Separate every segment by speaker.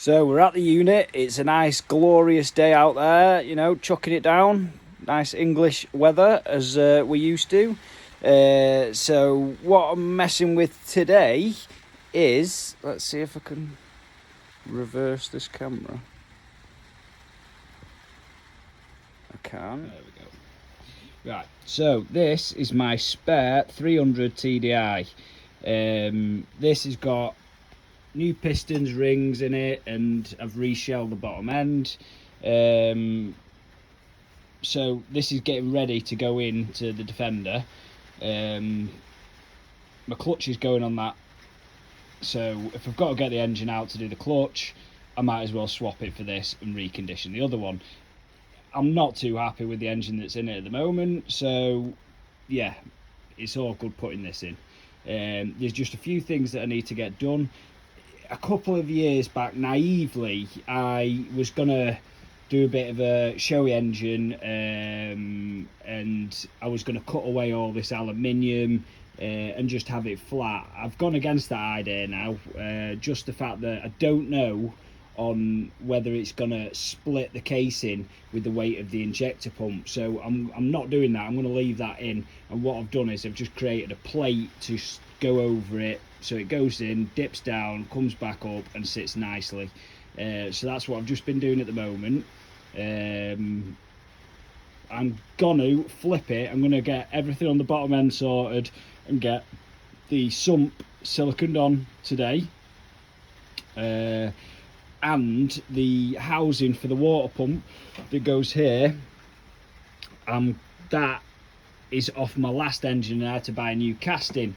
Speaker 1: So we're at the unit. It's a nice glorious day out there, you know, chucking it down. Nice English weather as we're used to. So what I'm messing with today is, let's see if I can reverse this camera. I can. There we go. Right, so this is my spare 300 TDI. This has got new pistons, rings in it, and I've reshelled the bottom end. So this is getting ready to go into the Defender. My clutch is going on that, so if I've got to get the engine out to do the clutch, I might as well swap it for this and recondition the other one. I'm not too happy with the engine that's in it at the moment, so yeah, it's all good putting this in. There's just a few things that I need to get done. A couple of years back, naively, I was gonna do a bit of a showy engine, and I was gonna cut away all this aluminium and just have it flat. I've gone against that idea now. Just the fact that I don't know on whether it's gonna split the casing with the weight of the injector pump, so I'm not doing that. I'm gonna leave that in, and what I've done is I've just created a plate to go over it, so it goes in, dips down, comes back up and sits nicely. So that's what I've just been doing at the moment. I'm gonna flip it. I'm gonna get everything on the bottom end sorted and get the sump siliconed on today, and the housing for the water pump that goes here, that is off my last engine and I had to buy a new casting.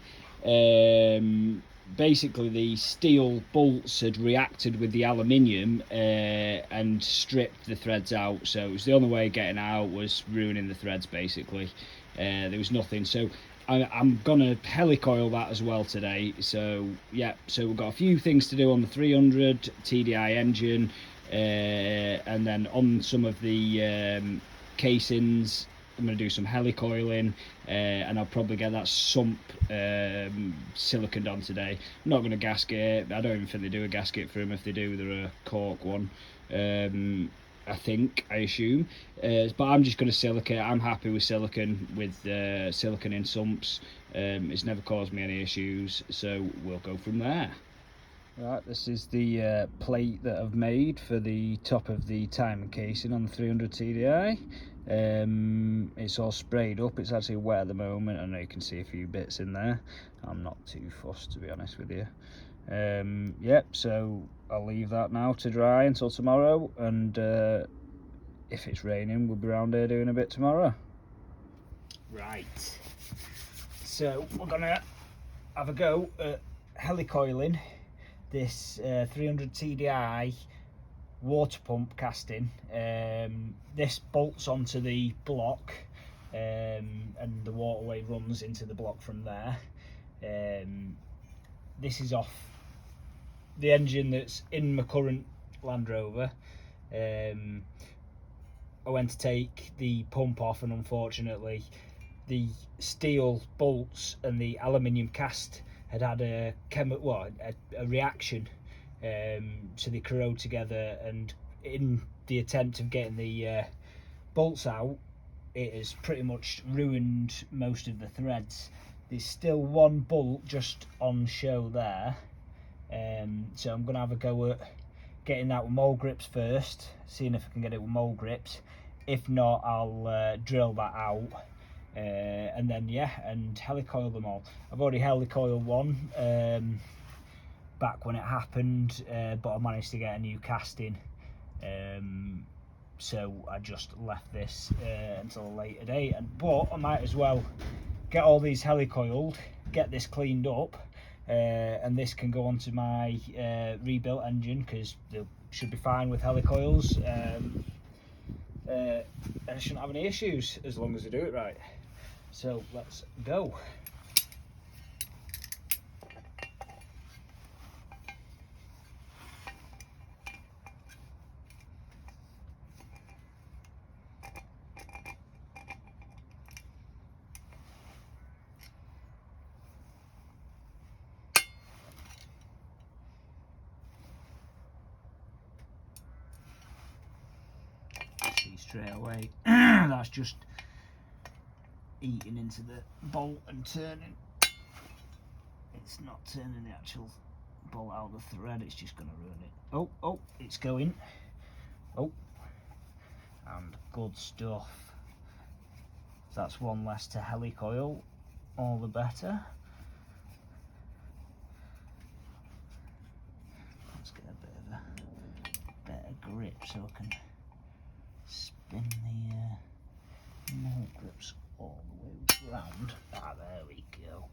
Speaker 1: Basically the steel bolts had reacted with the aluminium and stripped the threads out, so it was the only way of getting out was ruining the threads basically. There was nothing, so I'm gonna helli coil that as well today. So yeah, so we've got a few things to do on the 300 TDI engine, and then on some of the casings I'm going to do some helli coiling, and I'll probably get that sump siliconed on today. I'm not going to gasket it. I don't even think they do a gasket for them. If they do, they're a cork one, I assume. But I'm just going to silicate. I'm happy with silicon, with silicon in sumps. It's never caused me any issues, so we'll go from there. Right, this is the plate that I've made for the top of the timing casing on the 300 TDI. It's all sprayed up. It's actually wet at the moment. I know you can see a few bits in there. I'm not too fussed, to be honest with you. Yep, so I'll leave that now to dry until tomorrow, and if it's raining we'll be around here doing a bit tomorrow. Right, so we're gonna have a go at helli coiling this 300 TDI water pump casting. This bolts onto the block, and the waterway runs into the block from there. This is off the engine that's in my current Land Rover. I went to take the pump off, and unfortunately the steel bolts and the aluminium cast had a reaction, so they corrode together, and in the attempt of getting the bolts out, it has pretty much ruined most of the threads. There's still one bolt just on show there, so I'm going to have a go at getting that with mole grips first, seeing if I can get it with mole grips. If not, I'll drill that out, and then yeah, and helli coil them all. I've already helli coiled one back when it happened, but I managed to get a new casting, so I just left this until a later date. But I might as well get all these helli coiled, get this cleaned up, and this can go onto my rebuilt engine, because they should be fine with helli coils. I shouldn't have any issues as long as I do it right. So let's go. straight away. That's just eating into the bolt and turning. It's not turning the actual bolt out of the thread, it's just going to ruin it. Oh, oh, it's going. Oh, and good stuff. That's one less to helli coil, all the better. Let's get a bit of a better grip so I can spin the malt grips all the way round. Ah, there we go.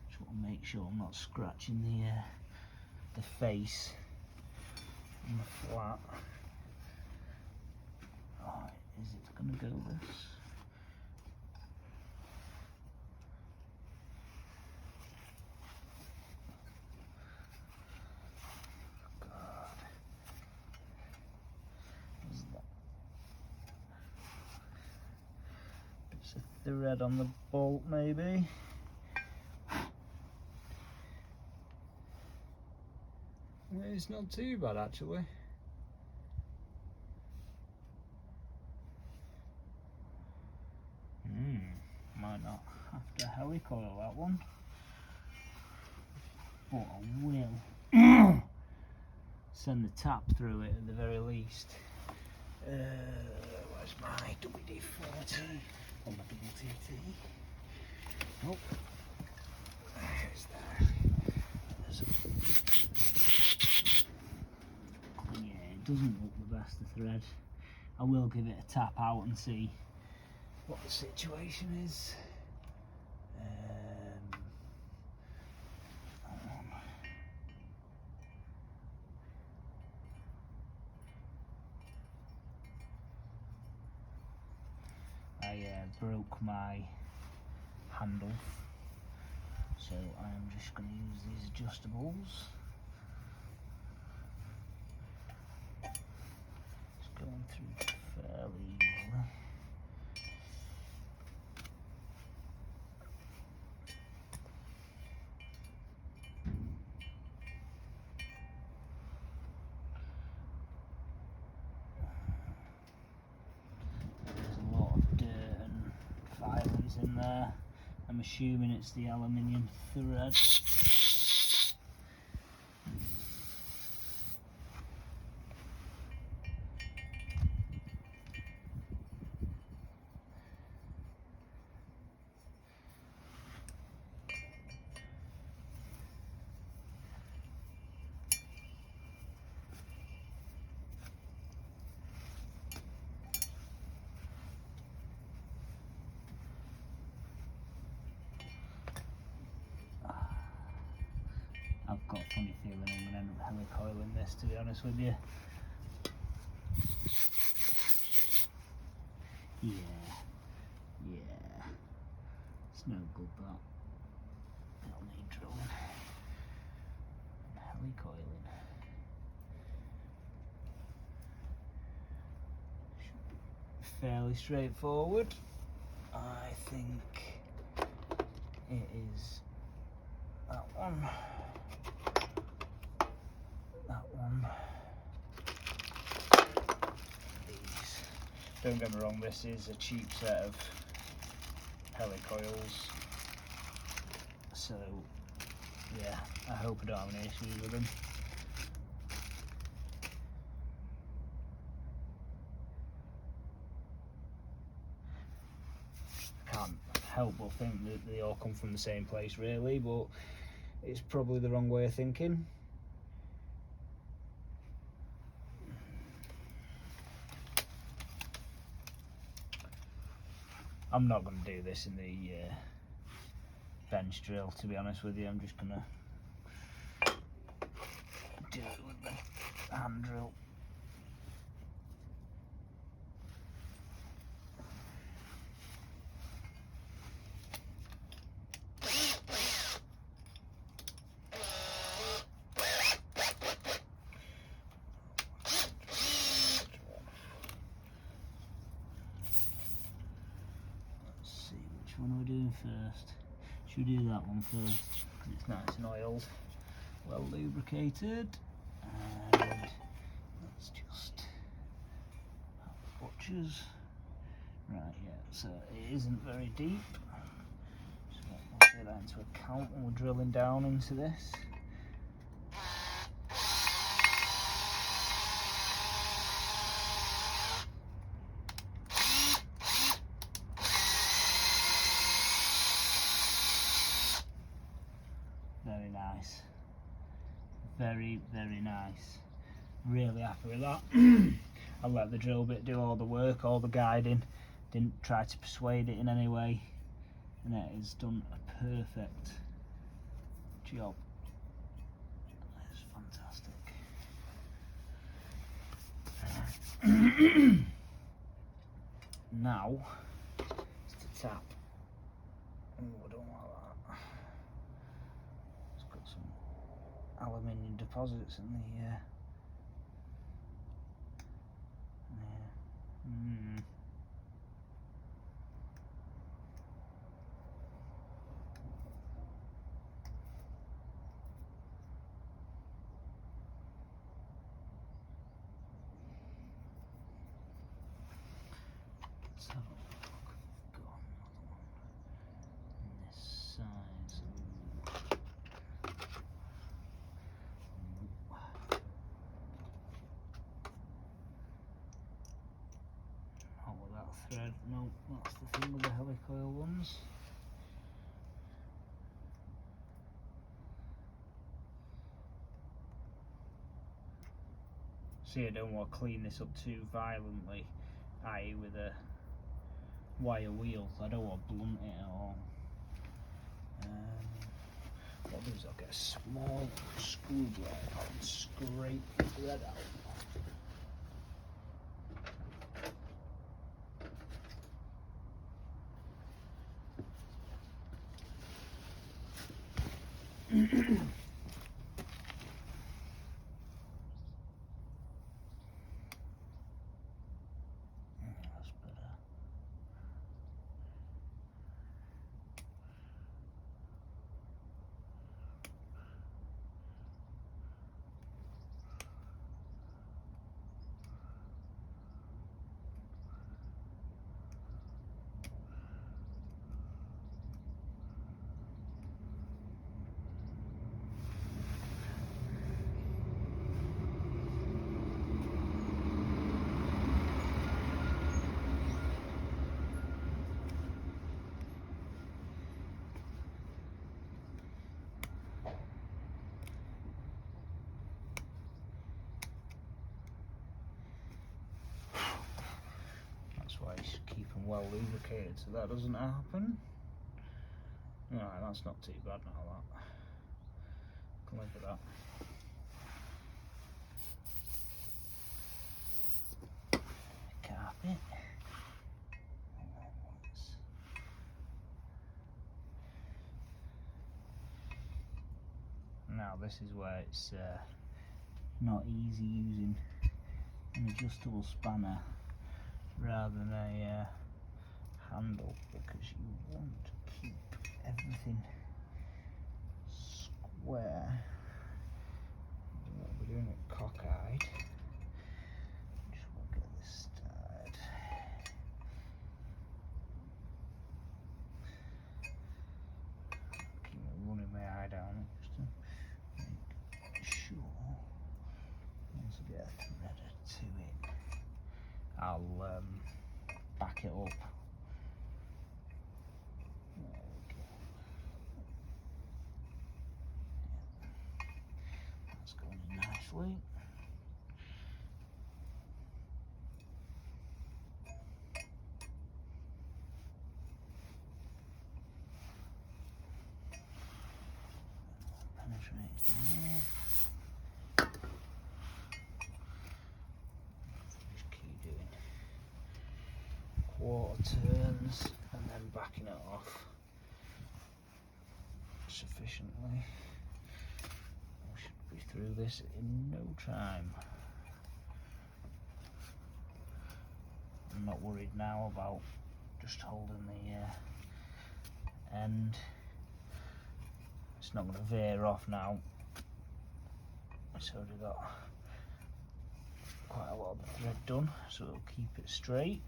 Speaker 1: Just want to make sure I'm not scratching the face on the flat. Right, is it going to go this? God. Is that? It's a thread on the bolt, maybe.
Speaker 2: It's not too bad actually.
Speaker 1: Might not have to helli coil that one, but I will send the tap through it at the very least. Where's my WD-40 or my double TT? Oh, it's there. Yeah, it doesn't look the best, the thread. I will give it a tap out and see what the situation is. I broke my handle, so I'm just going to use these adjustables. It's going through fairly easily. In there, I'm assuming it's the aluminium thread. I've got a funny feeling I'm going to end up helli coiling this, to be honest with you. Yeah, it's no good that. It'll need drilling. Helli coiling. Should be fairly straightforward. I think it is that one. That one. These. Don't get me wrong, this is a cheap set of helli coils. So, yeah, I hope I don't have any issues with them. I can't help but think that they all come from the same place, really, but it's probably the wrong way of thinking. I'm not going to do this in the bench drill, to be honest with you. I'm just going to do it with the hand drill. Which one are we doing first? Should we do that one first? Because it's nice and oiled, well lubricated. And let's It's just butchers. Right, yeah, so it isn't very deep. So we'll take that into account when we're drilling down into this. Very nice. Very, very nice. Really happy with that. I let the drill bit do all the work, all the guiding. Didn't try to persuade it in any way. And it has done a perfect job. It's fantastic. Now, it's the tap. Oh, I don't like that. It's got some aluminium deposits in the Let's have a look. Got another one on this side. Oh, well, that thread. No, that's the thing with the helli coil ones. See, I don't want to clean this up too violently, i.e. with a wire wheel. I don't want to blunt it at all. What I'll do is I'll get a small screwdriver and scrape the thread out. That's better. Why you should keep them well lubricated so that doesn't happen. Alright, that's not too bad now, that. Can live with that. Carpet. Now this is where it's not easy using an adjustable spanner rather than a handle, because you want to keep everything square. We're doing it cockeyed. Just want to get this started. Keep running my eye down it just to make sure. Once I get a threader to it, I'll back it up. There we go. That's going in nicely. Penetrate there. Just keep doing quarter turns and then backing it off sufficiently. We should be through this in no time. I'm not worried now about just holding the end. It's not going to veer off now. It's already got quite a lot of the thread done, so it'll keep it straight.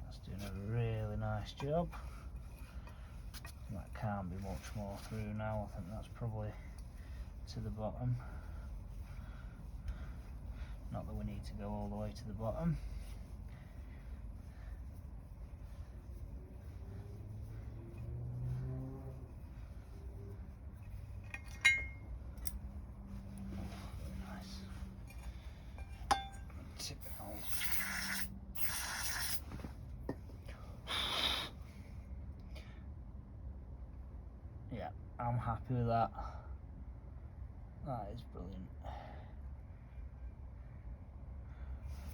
Speaker 1: That's doing a really nice job. That can't be much more through now. I think that's probably to the bottom. Not that we need to go all the way to the bottom. Very nice. Tip it out. Yeah, I'm happy with that. That is brilliant.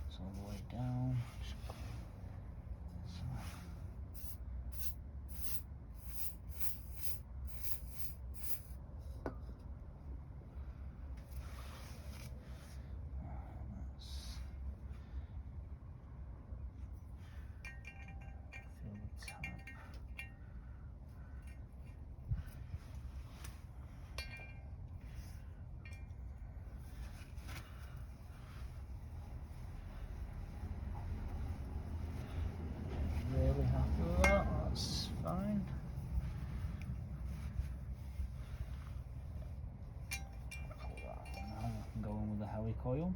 Speaker 1: It's all the way down. Feel the tap. Really happy with that, that's fine. Pull that out now, I can go in with the helli coil.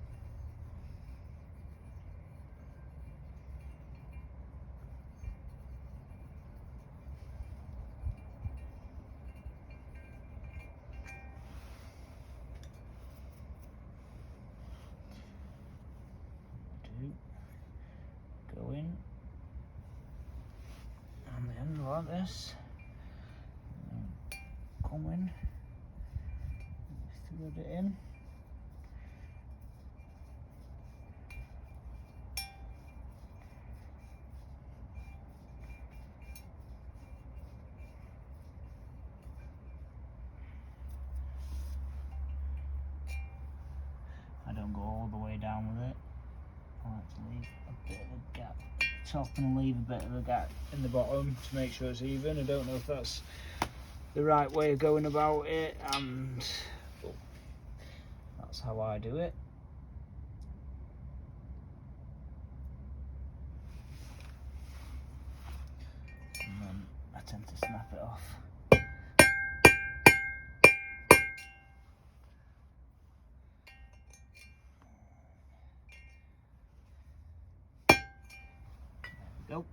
Speaker 1: Go in on the end like this, and come in, thread it in. I don't go all the way down with it. I like to leave a bit of a gap at the top and leave a bit of a gap in the bottom to make sure it's even. I don't know if that's the right way of going about it, and that's how I do it. And then I tend to snap it off. Go.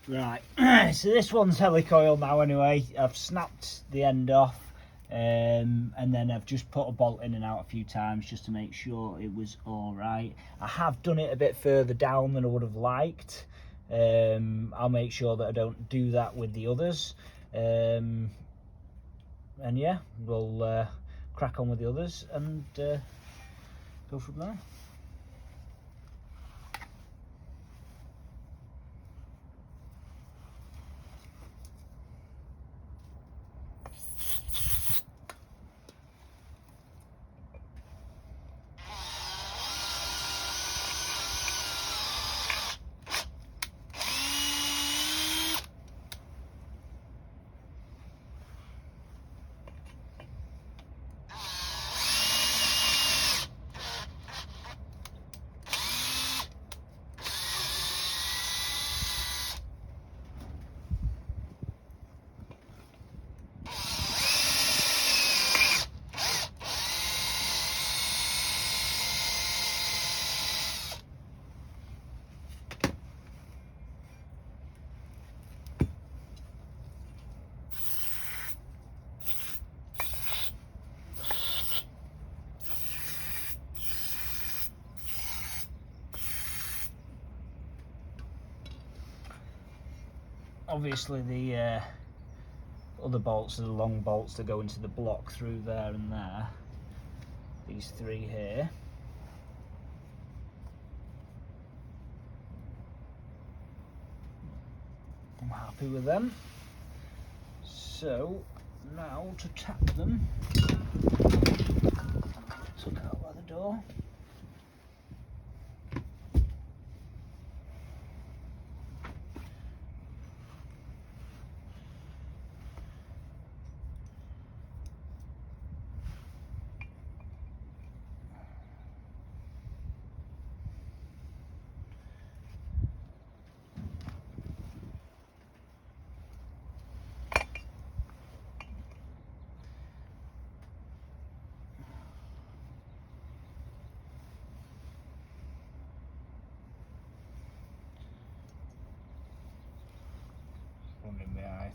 Speaker 1: Right, so this one's helli coil now anyway. I've snapped the end off, and then I've just put a bolt in and out a few times just to make sure it was all right. I have done it a bit further down than I would have liked. I'll make sure that I don't do that with the others. And yeah, we'll crack on with the others and go from there. Obviously the other bolts are the long bolts that go into the block through there and there. These three here. I'm happy with them. So now to tap them. Took out by the door.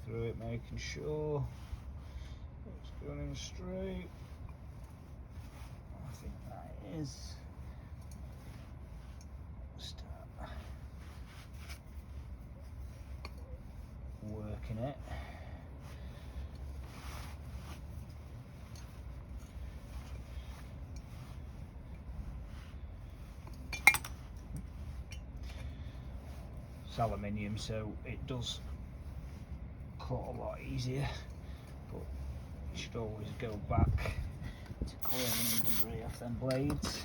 Speaker 1: through it, making sure it's going in straight. I think that is. Start working it. It's aluminium, so it does cut a lot easier, but you should always go back to clearing debris off them blades.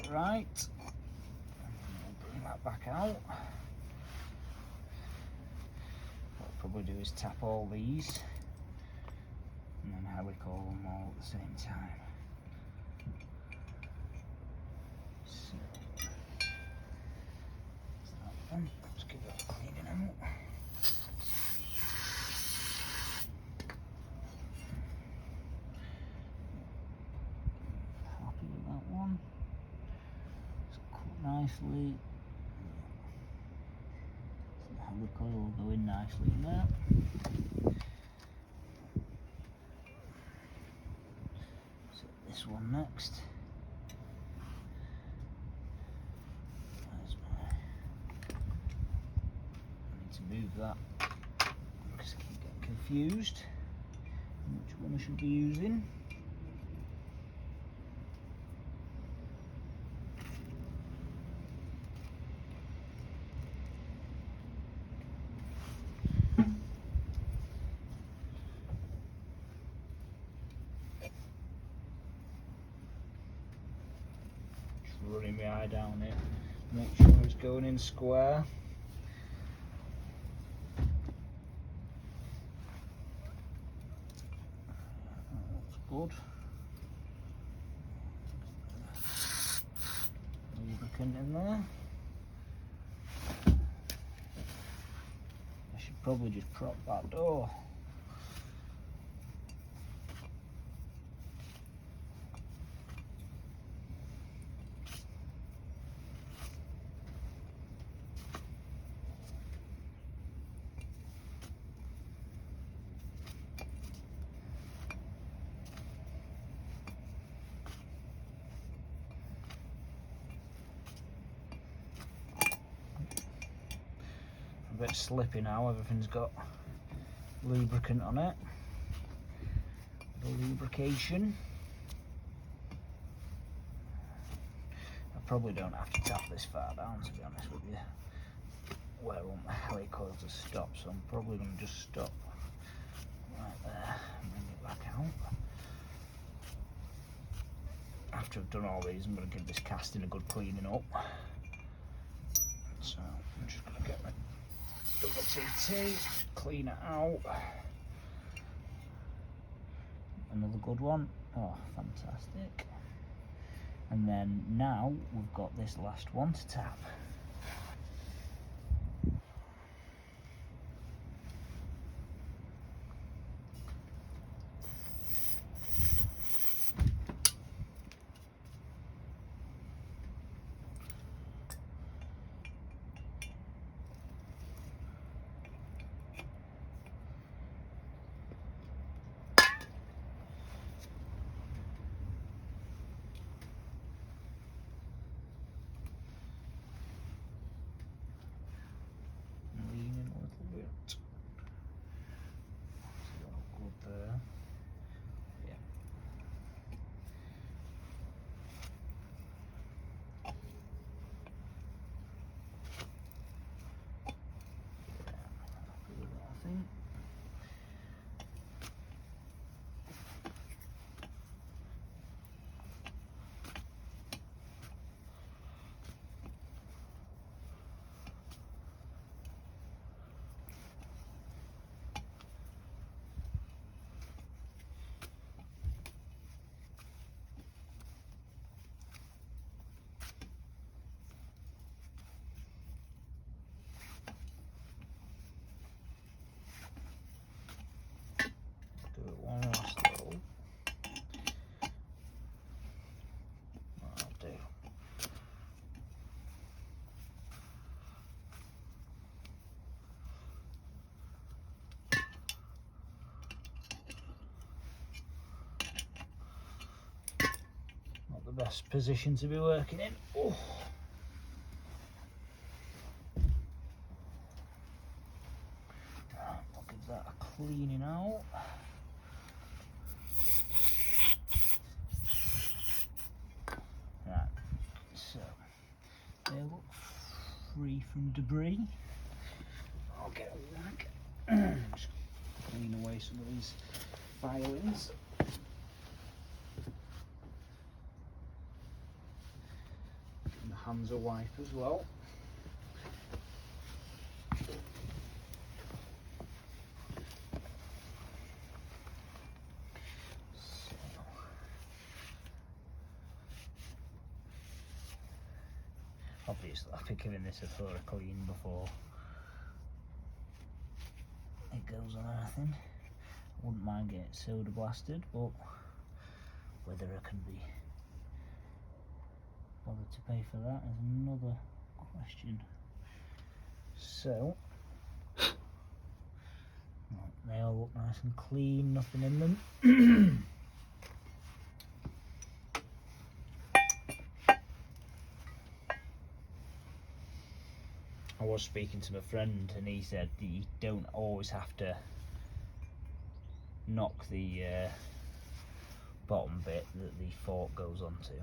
Speaker 1: Right, we'll bring that back out. What I'll probably do is tap all these and then helli coil them all at the same time. So, that's that one. Let's give that a cleaning out. Happy with that one. Nicely. So the helli coil will go in nicely in there. So this one next. There's my. I need to move that because I keep getting confused on which one I should be using. Running my eye down it, make sure it's going in square. That looks good. Lubricant in there. I should probably just prop that door. A bit slippy now, everything's got lubricant on it. The lubrication. I probably don't have to tap this far down, to be honest with you, where I want the helli coil to stop, so I'm probably going to just stop right there and bring it back out. After I've done all these, I'm going to give this casting a good cleaning up. So I'm just going to get my double TT, clean it out. Another good one. Oh, fantastic. And then now we've got this last one to tap. best position to be working in. Oh. Look at that cleaning out. Right, so they look free from debris. I'll get a whack. Just clean away some of these filings. And the hands are wipe as well. Obviously, I'll be giving this a thorough clean before it goes on anything. I wouldn't mind getting it soda blasted, but whether I can be bothered to pay for that is another question. So, they all look nice and clean, nothing in them. I was speaking to my friend and he said that you don't always have to knock the bottom bit that the fork goes onto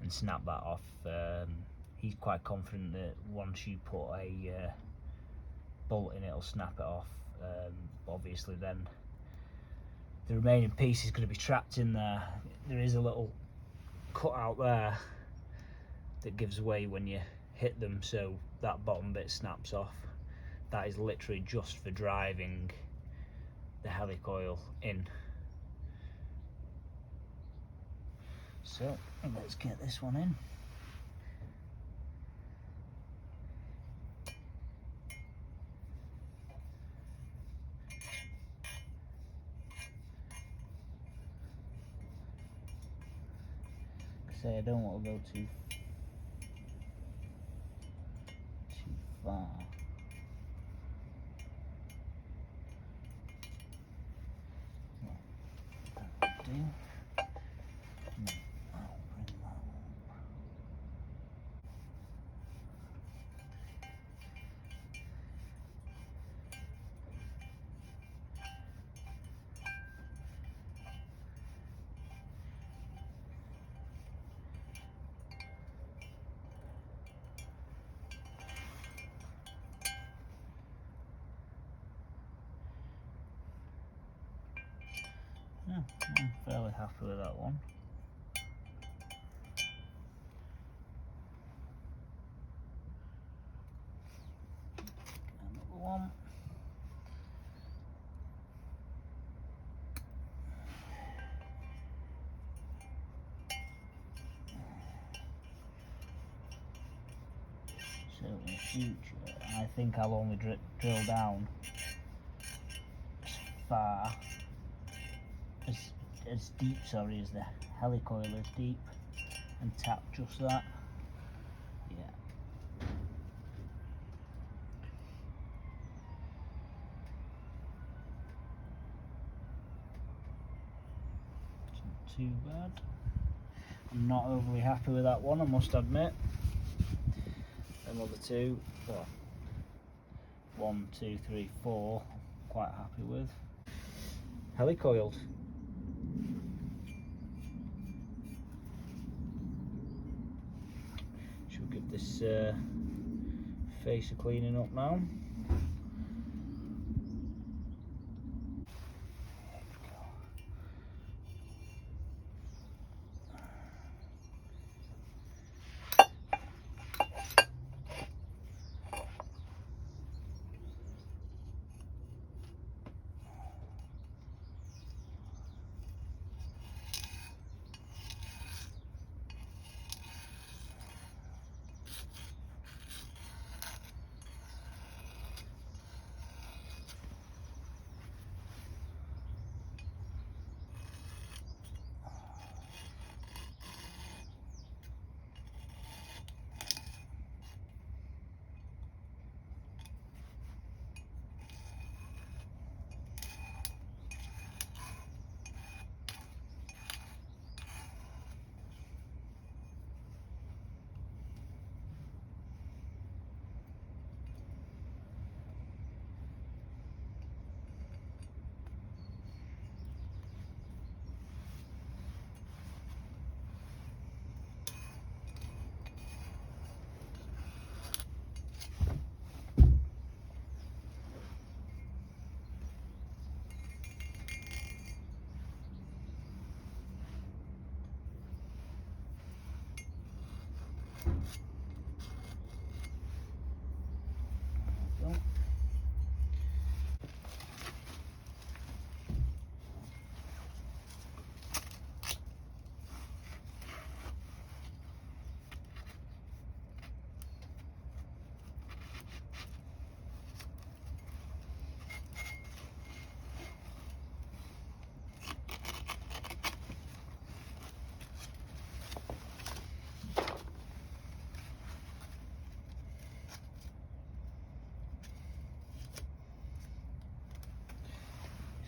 Speaker 1: and snap that off. He's quite confident that once you put a bolt in, it'll snap it off. Obviously then the remaining piece is going to be trapped in there. There is a little cut out there that gives way when you hit them, so that bottom bit snaps off. That is literally just for driving the helli coil in. So let's get this one in. Say I don't want to go too far. That'll do. I'll bring that up. Yeah, I'm fairly happy with that one. Another one. So in future, I think I'll only drill down as far as deep, sorry, as the helli coil is deep, and tap just that. Yeah. It's not too bad. I'm not overly happy with that one, I must admit. Another two, well, 1, 2, 3, 4, quite happy with. Helli coiled. Should give this face a cleaning up now.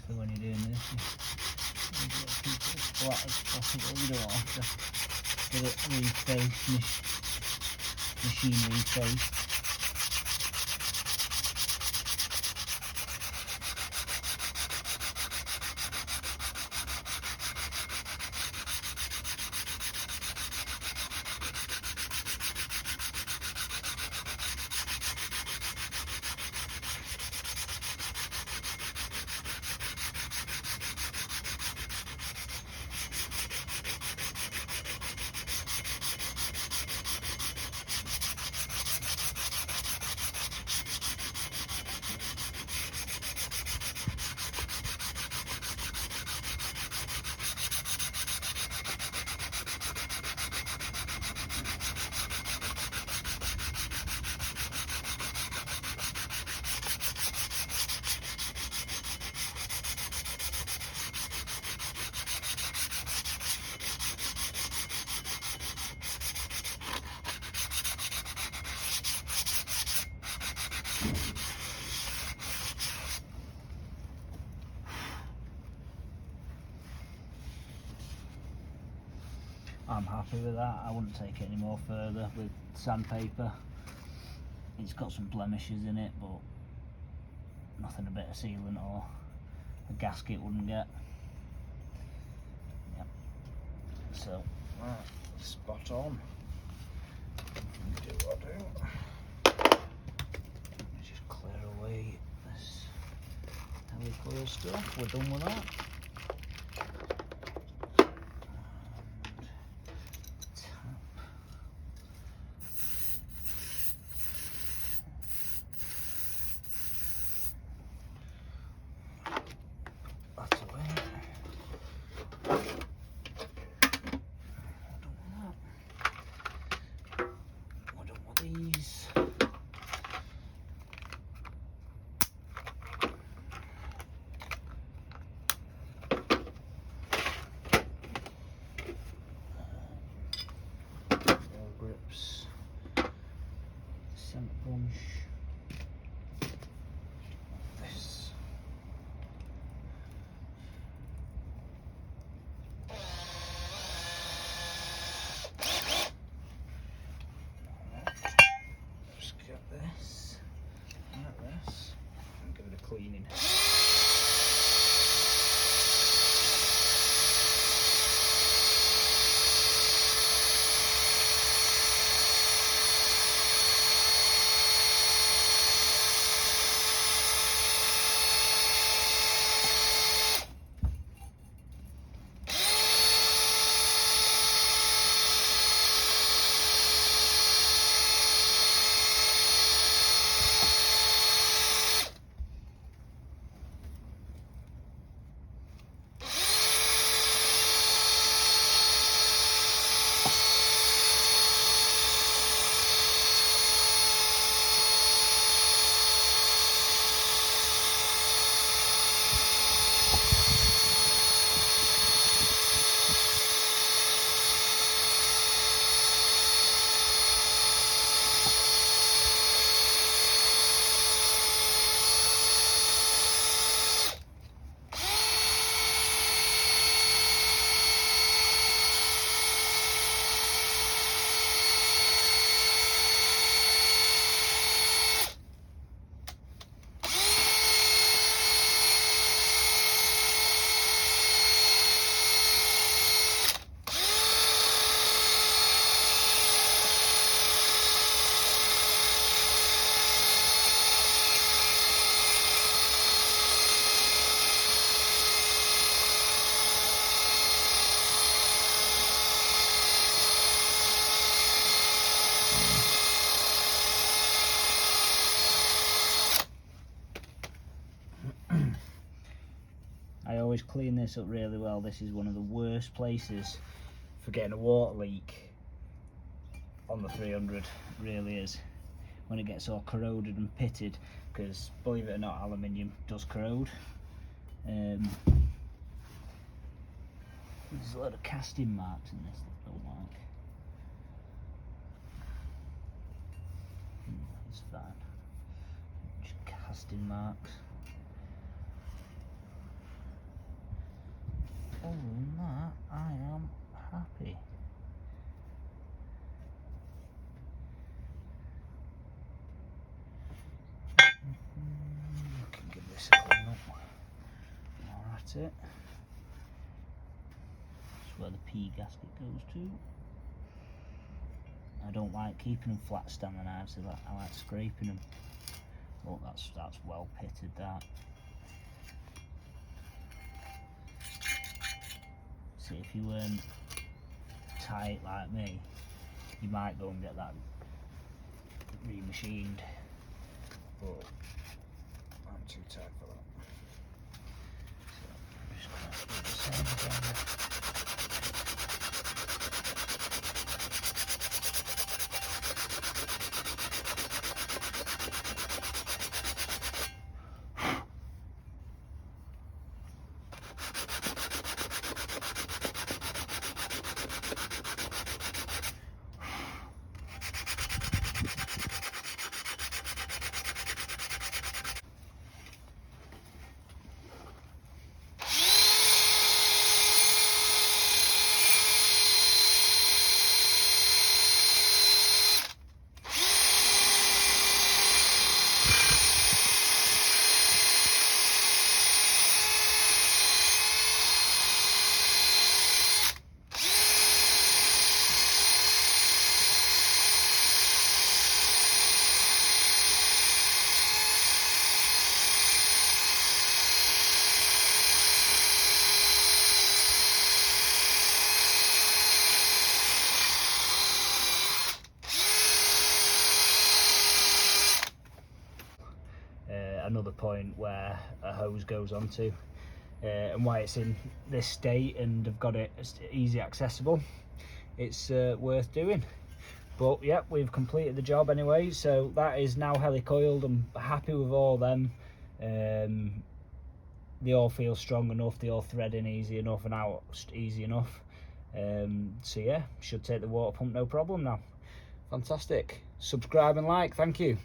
Speaker 1: So when you're doing this, you get to keep it as flat as possible. You don't have to get it refaced, machine refaced. I'm happy with that. I wouldn't take it any more further with sandpaper. It's got some blemishes in it, but nothing a bit of sealant or a gasket wouldn't get. Yep. So, right, spot on. Do what I do. Let me just clear away this helli coil stuff. We're done with that. That's away. We're done with these. Ball grips. Center punch. This. Just get this, like this, and give it a cleaning. always clean this up really well. This is one of the worst places for getting a water leak on the 300, it really is, when it gets all corroded and pitted, because believe it or not, aluminium does corrode. There's a lot of casting marks in this that I don't like. It's fine. Just casting marks. Other than that, I am happy. I can give this a clean up. Alright, that's it. That's where the P gasket goes to. I don't like keeping them flat stand the knives, I like scraping them. Oh, that's well pitted, that. See, if you weren't tight like me, you might go and get that remachined, but I'm too tight for that. So I'm just going to do the same again. Another point where a hose goes onto, and why it's in this state and I've got it easy accessible, it's worth doing. But yeah, we've completed the job anyway, so that is now heli-coiled. I'm happy with all them. They all feel strong enough, they all thread in easy enough and out easy enough. So yeah, should take the water pump no problem now. Fantastic. Subscribe and like, thank you.